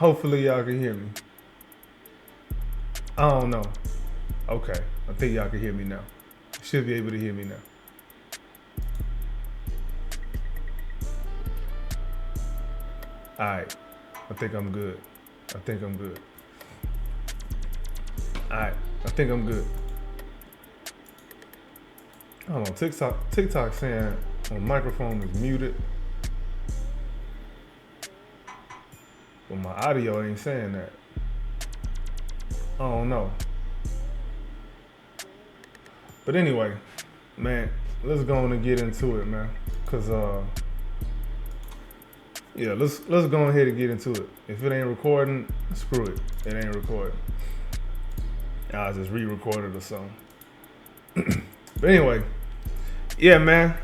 Hopefully y'all can hear me. I don't know. Okay, I think y'all can hear me now. Should be able to hear me now. All right, I think I'm good. I think I'm good. All right, I think I'm good. Hold on, TikTok saying my microphone is muted, but my audio ain't saying that. I don't know. But anyway, man, let's go on and get into it, man. Cause yeah, let's go ahead and get into it. If it ain't recording, screw it. It ain't recording. I'll just re-record it or something. But anyway, yeah, man.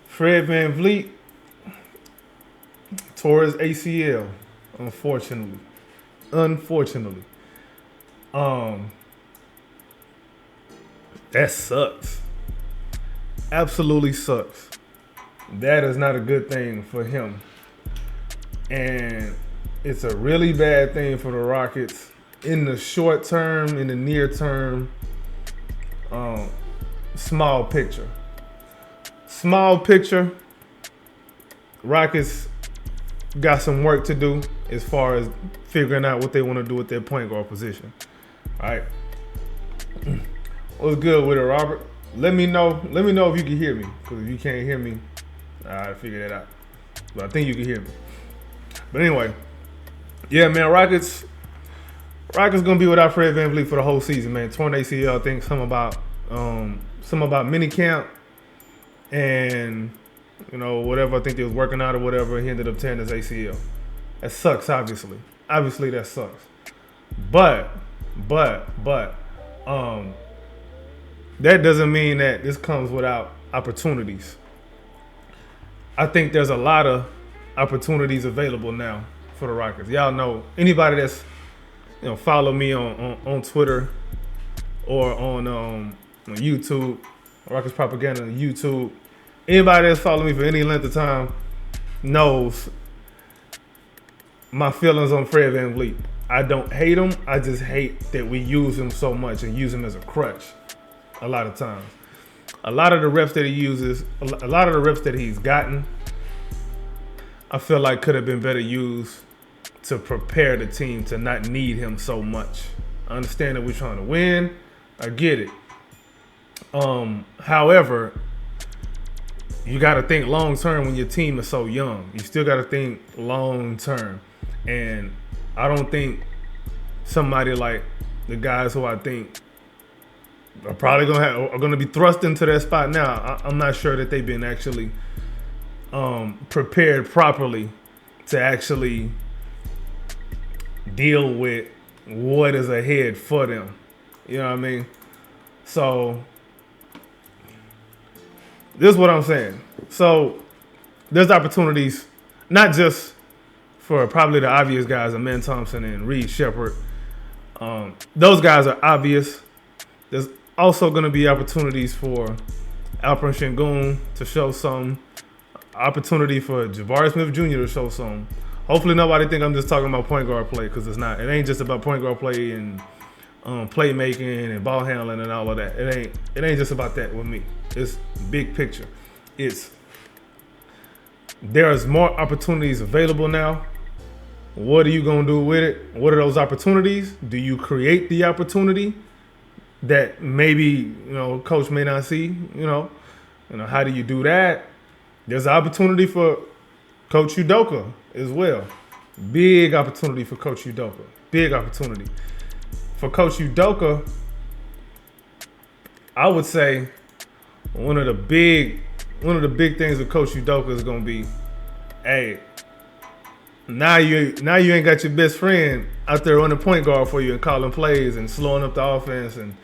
Fred VanVleet tore his ACL, unfortunately. That sucks. Absolutely sucks. That is not a good thing for him. And it's a really bad thing for the Rockets in the short term, in the near term, small picture. Small picture, Rockets got some work to do as far as figuring out what they want to do with their point guard position. All right. What's good with it, Robert? Let me know if you can hear me. Because if you can't hear me, I figure that out. But I think you can hear me. But anyway, yeah, man, Rockets gonna be without Fred VanVleet for the whole season, man. Torn ACL, I think something about mini camp and whatever. I think they was working out or whatever. He ended up tearing his ACL. That sucks, obviously. Obviously, that sucks. But that doesn't mean that this comes without opportunities. I think there's a lot of opportunities available now for the Rockets. Y'all know, anybody that's follow me on Twitter or on YouTube, Rockets Propaganda on YouTube. Anybody that's followed me for any length of time knows my feelings on Fred VanVleet. I don't hate him. I just hate that we use him so much and use him as a crutch a lot of times. A lot of the reps that he uses, a lot of the reps that he's gotten, I feel like could have been better used to prepare the team to not need him so much. I understand that we're trying to win. I get it. However, you got to think long term when your team is so young. You still got to think long term. And I don't think somebody like the guys who I think are probably are gonna be thrust into that spot now. I'm not sure that they've been actually prepared properly to actually deal with what is ahead for them. You know what I mean? So this is what I'm saying. So there's opportunities, not just for probably the obvious guys, Amen Thompson and Reed Shepherd. Those guys are obvious. There's also going to be opportunities for Alperen Sengun to show some. Opportunity for Jabari Smith Jr. to show some. Hopefully nobody think I'm just talking about point guard play, because it's not. It ain't just about point guard play and playmaking and ball handling and all of that. It ain't just about that with me. It's big picture. There's more opportunities available now. What are you gonna do with it? What are those opportunities? Do you create the opportunity that maybe coach may not see? How do you do that? There's an opportunity for Coach Udoka as well. Big opportunity for Coach Udoka. Big opportunity. For Coach Udoka, I would say one of the big things with Coach Udoka is gonna be, hey, now you ain't got your best friend out there running point guard for you and calling plays and slowing up the offense and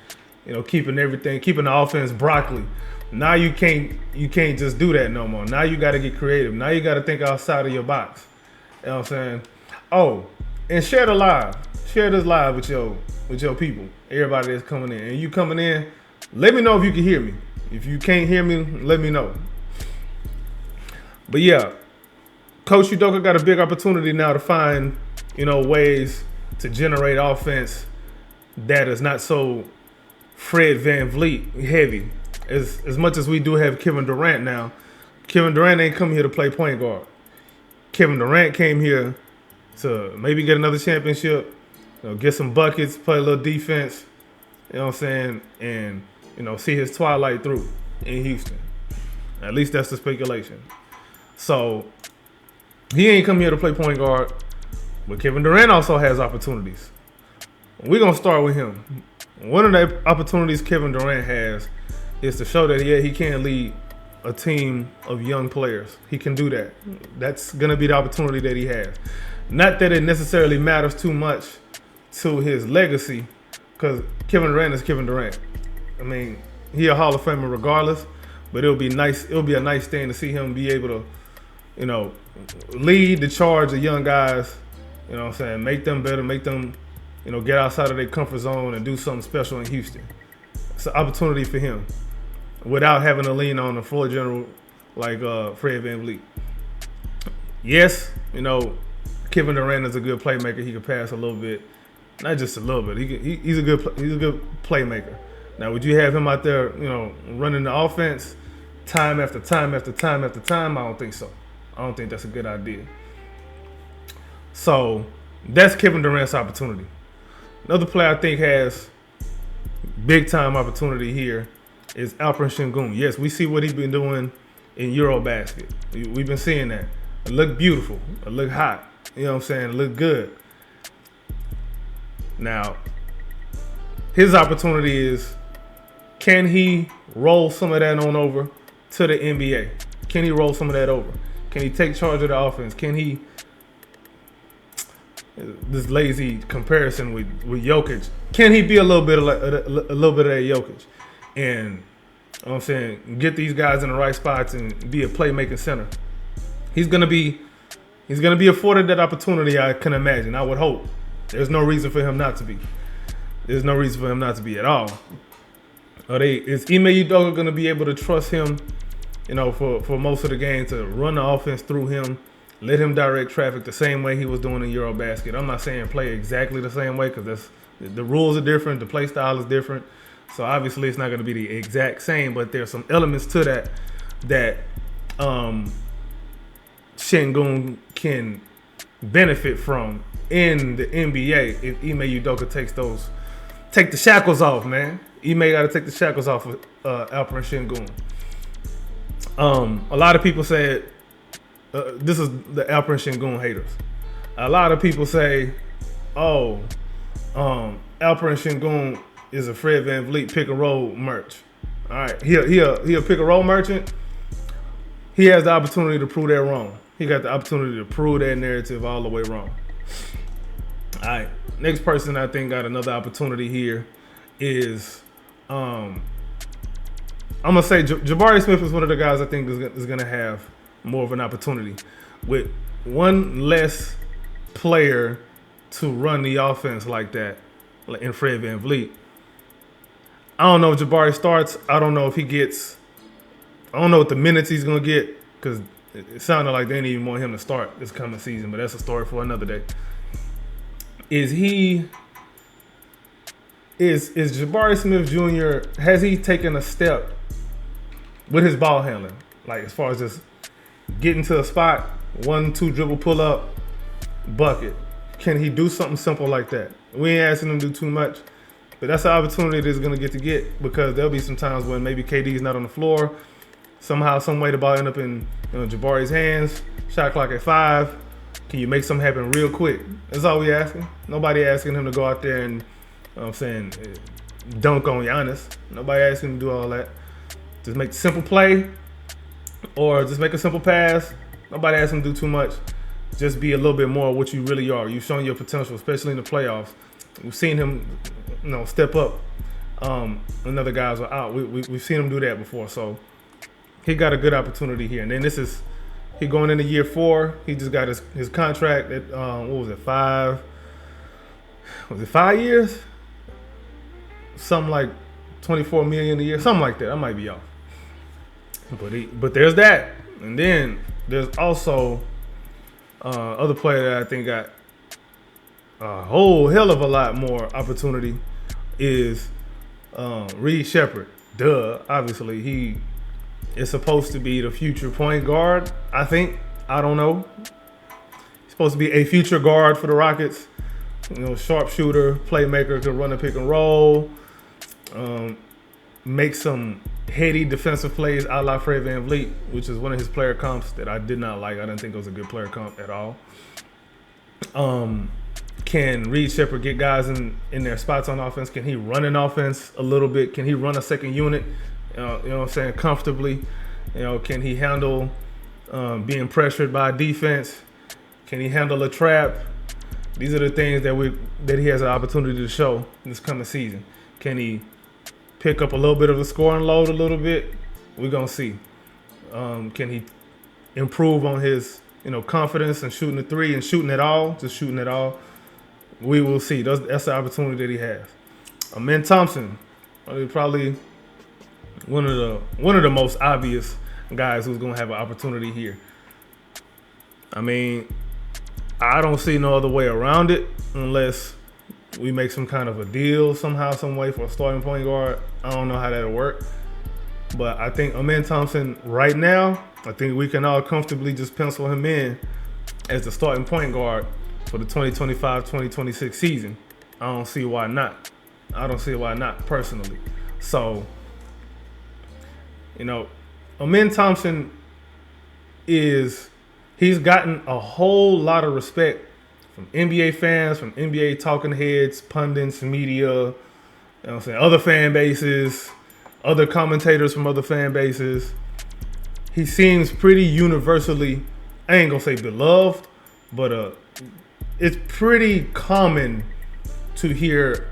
keeping the offense broccoli. Now you can't just do that no more. Now you got to get creative. Now you got to think outside of your box. You know what I'm saying? Oh, and share the live. Share this live with your people. Everybody that's coming in. And you coming in, let me know if you can hear me. If you can't hear me, let me know. But yeah, Coach Udoka got a big opportunity now to find, ways to generate offense that is not so Fred VanVleet heavy. As much as we do have Kevin Durant now, Kevin Durant ain't come here to play point guard. Kevin Durant came here to maybe get another championship, get some buckets, play a little defense, you know what I'm saying, and see his twilight through in Houston. At least that's the speculation. So he ain't come here to play point guard, but Kevin Durant also has opportunities. We're gonna start with him. One of the opportunities Kevin Durant has is to show that he can lead a team of young players. He can do that. That's gonna be the opportunity that he has. Not that it necessarily matters too much to his legacy, because Kevin Durant is Kevin Durant. I mean, he a Hall of Famer regardless, but it'll be nice. It'll be a nice thing to see him be able to, lead the charge of young guys. You know what I'm saying? Make them better. Make them, get outside of their comfort zone and do something special in Houston. It's an opportunity for him without having to lean on the floor general like Fred VanVleet. Yes, Kevin Durant is a good playmaker. He can pass a little bit, not just a little bit. He's a good playmaker. Now, would you have him out there, running the offense time after time after time after time? I don't think so. I don't think that's a good idea. So that's Kevin Durant's opportunity. Another player I think has big time opportunity here is Alperen Sengun. Yes, we see what he's been doing in Eurobasket. We've been seeing that. It looked beautiful. It looked hot. You know what I'm saying? It looked good. Now, his opportunity is, can he roll some of that on over to the NBA? Can he roll some of that over? Can he take charge of the offense? Can he, this lazy comparison with Jokic, can he be a little bit of that Jokic? And, you know what I'm saying, get these guys in the right spots and be a playmaking center. He's gonna be afforded that opportunity, I can imagine. I would hope. There's no reason for him not to be. There's no reason for him not to be at all. Is Ime Udoka going to be able to trust him, for most of the game, to run the offense through him, let him direct traffic the same way he was doing in Eurobasket? I'm not saying play exactly the same way, because the rules are different, the play style is different. So obviously it's not going to be the exact same, but there's some elements to that Sengun can benefit from in the NBA if Ime Udoka take the shackles off, man. Ime got to take the shackles off of Alperen Sengun. A lot of people said, this is the Alperen Sengun haters. A lot of people say, Alperen Sengun is a Fred VanVleet pick and roll merch. All right, he a pick and roll merchant. He has the opportunity to prove that wrong. He got the opportunity to prove that narrative all the way wrong. All right, next person I think got another opportunity here is, I'm gonna say Jabari Smith is one of the guys I think is gonna have more of an opportunity with one less player to run the offense like that, like in Fred VanVleet. I don't know if Jabari starts. I don't know if he gets. I don't know what the minutes he's gonna get, because it sounded like they didn't even want him to start this coming season. But that's a story for another day. Is Jabari Smith Jr., has he taken a step with his ball handling? Like, as far as just getting to a spot, 1-2 dribble pull up, bucket. Can he do something simple like that? We ain't asking him to do too much, but that's an opportunity that he's going to get, because there'll be some times when maybe KD's not on the floor. Somehow, some way the ball end up in Jabari's hands. Shot clock at 5. Can you make something happen real quick? That's all we asking. Nobody asking him to go out there and, dunk on Giannis. Nobody asking him to do all that. Just make a simple play, or just make a simple pass. Nobody asking him to do too much. Just be a little bit more what you really are. You've shown your potential, especially in the playoffs. We've seen him, step up when other guys are out. We've seen him do that before. So he got a good opportunity here. And then he going into year 4. He just got his contract at, 5? Was it 5 years? Something like $24 million a year, something like that. I might be off. But there's that. And then there's also Other player that I think got a whole hell of a lot more opportunity is Reed Shepard. Obviously he is supposed to be the future point guard. I think. I don't know. He's supposed to be a future guard for the Rockets. Sharpshooter, playmaker, can run a pick and roll, make some heady defensive plays a la Fred VanVleet, which is one of his player comps that I did not like. I didn't think it was a good player comp at all. Can Reed Shepard get guys in their spots on offense? Can he run an offense a little bit? Can he run a second unit, you know what I'm saying, comfortably? Can he handle being pressured by defense? Can he handle a trap? These are the things that he has an opportunity to show this coming season. Can he pick up a little bit of a scoring load a little bit? We're going to see. Can he improve on his confidence and shooting the three and shooting it all? We will see. That's the opportunity that he has. Amen Thompson, probably one of the most obvious guys who's going to have an opportunity here. I mean, I don't see no other way around it unless we make some kind of a deal somehow, some way for a starting point guard. I don't know how that'll work. But I think Amen Thompson right now, I think we can all comfortably just pencil him in as the starting point guard for the 2025-2026 season. I don't see why not. Personally. So, Amen Thompson he's gotten a whole lot of respect from NBA fans, from NBA talking heads, pundits, media, other fan bases, other commentators from other fan bases. He seems pretty universally, I ain't gonna say beloved, but it's pretty common to hear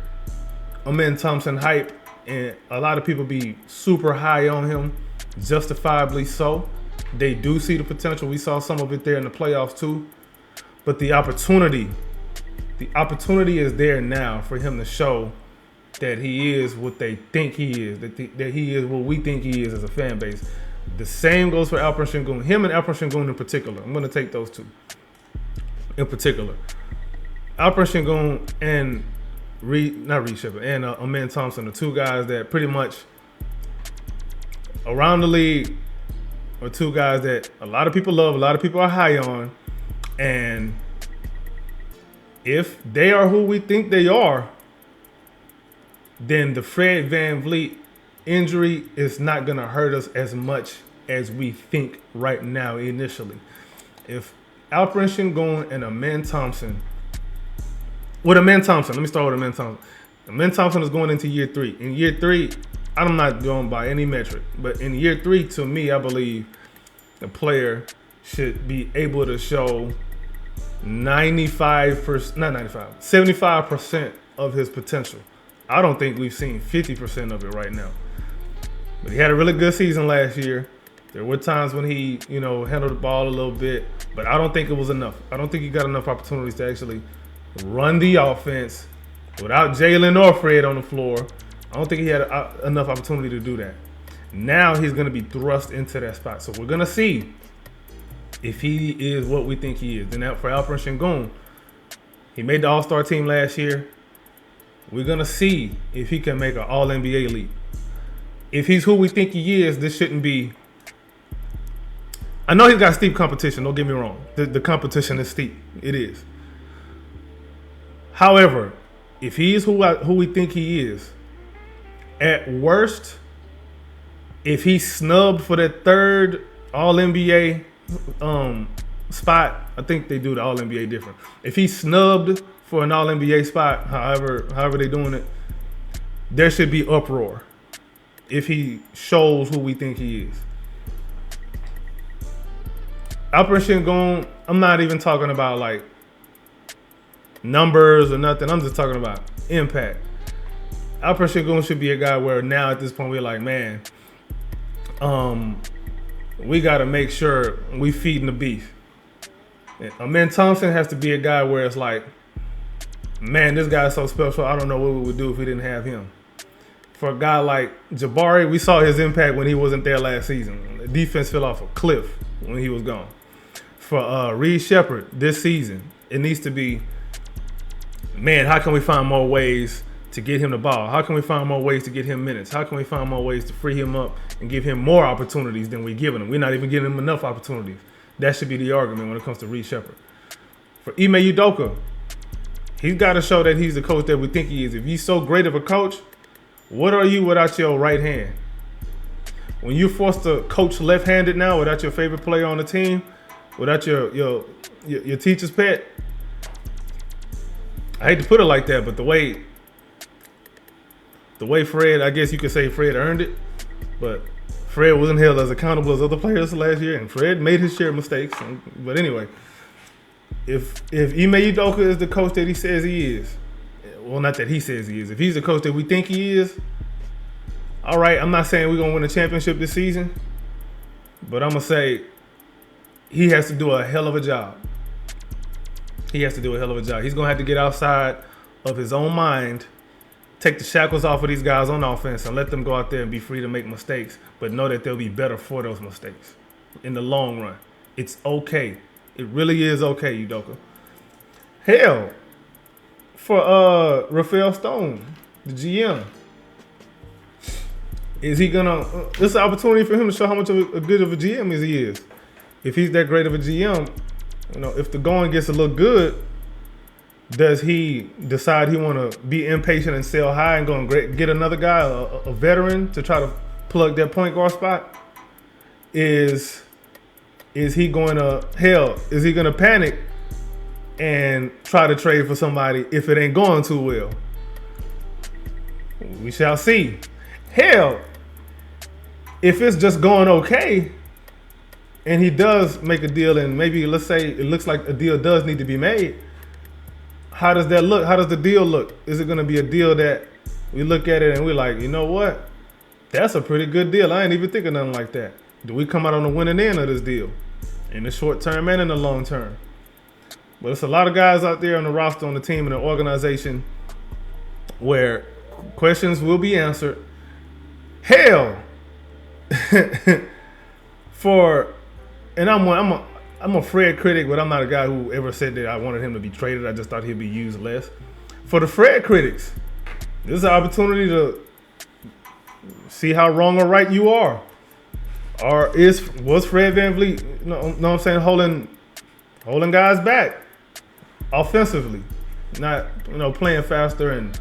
Amen Thompson hype, and a lot of people be super high on him, justifiably so. They do see the potential. We saw some of it there in the playoffs too. But the opportunity is there now for him to show that he is what they think he is, that he is what we think he is as a fan base. The same goes for Alperen Sengun. Him and Alperen Sengun in particular. I'm going to take those two in particular. Alperen Sengun and Reed Shepard and Amen Thompson are two guys that pretty much around the league are two guys that a lot of people love, a lot of people are high on, and if they are who we think they are, then the Fred VanVleet injury is not going to hurt us as much as we think right now initially. If Alperen Sengun and Amen Thompson, let me start with Amen Thompson. Amen Thompson is going into year 3. In year 3, I'm not going by any metric, but in year 3, to me, I believe the player should be able to show 75% of his potential. I don't think we've seen 50% of it right now. But he had a really good season last year. There were times when he, handled the ball a little bit, but I don't think it was enough. I don't think he got enough opportunities to actually run the offense without Jalen or Fred on the floor. I don't think he had enough opportunity to do that. Now he's going to be thrust into that spot. So we're going to see if he is what we think he is. Then for Alperen Sengun, he made the All-Star team last year. We're going to see if he can make an All-NBA leap. If he's who we think he is, this shouldn't be... I know he's got steep competition, don't get me wrong. The competition is steep. It is. However, if he is who we think he is, at worst, if he's snubbed for that third All-NBA spot, I think they do the All-NBA different. If he's snubbed for an All-NBA spot, however they're doing it, there should be uproar if he shows who we think he is. Alperen Sengun, I'm not even talking about like numbers or nothing. I'm just talking about impact. Alperen Sengun should be a guy where now at this point we're like, man, we got to make sure we feeding the beef. Amen Thompson has to be a guy where it's like, man, this guy's so special. I don't know what we would do if we didn't have him. For a guy like Jabari, we saw his impact when he wasn't there last season. The defense fell off a cliff when he was gone. for Reed Shepherd this season, it needs to be, man, how can we find more ways to get him the ball? How can we find more ways to get him minutes? How can we find more ways to free him up and give him more opportunities than we're giving him? We're not even giving him enough opportunities. That should be the argument when it comes to Reed Shepherd. For Ime Udoka, he's got to show that he's the coach that we think he is. If he's so great of a coach, what are you without your right hand? When you're forced to coach left-handed now without your favorite player on the team, without your teacher's pet, I hate to put it like that, but the way Fred, I guess you could say Fred earned it, but Fred wasn't held as accountable as other players last year, and Fred made his share of mistakes. But anyway, if Ime Udoka is the coach that he says he is, well, not that he says he is, if he's the coach that we think he is, all right, I'm not saying we're going to win a championship this season, but I'm going to say he has to do a hell of a job. He has to do a hell of a job. He's going to have to get outside of his own mind, take the shackles off of these guys on offense and let them go out there and be free to make mistakes, but know that they'll be better for those mistakes in the long run. It's okay. It really is okay, Udoka. Hell, for Rafael Stone, the GM, is he gonna? This is an opportunity for him to show how much of a good of a GM as he is. If he's that great of a GM, if the going gets a little good, does he decide he want to be impatient and sell high and go and get another guy, a veteran, to try to plug that point guard spot? Is he going to Is he going to panic and try to trade for somebody if it ain't going too well? We shall see. Hell, if it's just going okay, and he does make a deal, and maybe let's say it looks like a deal does need to be made, how does that look? How does the deal look? Is it going to be a deal that we look at it and we're like, you know what? That's a pretty good deal. I ain't even thinking nothing like that. Do we come out on the winning end of this deal in the short term and in the long term? But it's a lot of guys out there on the roster, on the team, in the organization where questions will be answered. Hell, I'm a Fred critic, but I'm not a guy who ever said that I wanted him to be traded. I just thought he'd be used less. For the Fred critics, this is an opportunity to see how wrong or right you are. Or was Fred VanVleet, know what I'm saying, holding guys back offensively, not playing faster and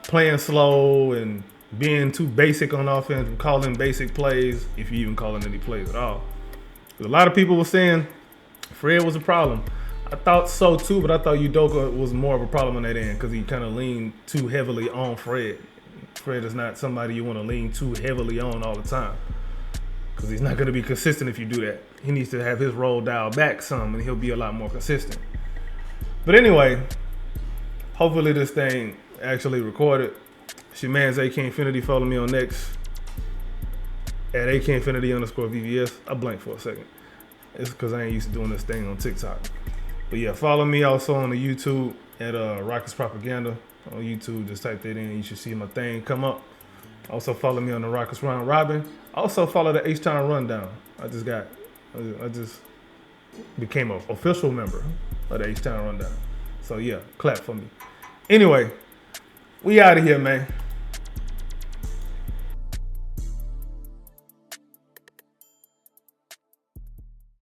playing slow and being too basic on offense, and calling basic plays, if you even calling any plays at all. A lot of people were saying Fred was a problem. I thought so too, but I thought Udoka was more of a problem on that end because he kind of leaned too heavily on Fred. Fred is not somebody you want to lean too heavily on all the time because he's not going to be consistent if you do that. He needs to have his role dialed back some, and he'll be a lot more consistent. But anyway, hopefully this thing actually recorded. It's your man's AK Infinity. Follow me on X at AK Infinity_VVS. I blanked for a second. It's because I ain't used to doing this thing on TikTok. But yeah, follow me also on the YouTube at Rockets Propaganda on YouTube. Just type that in. You should see my thing come up. Also follow me on the Rockets Round Robin. Also follow the H-Town Rundown. I just became an official member of the H-Town Rundown. So yeah, clap for me. Anyway, we out of here, man.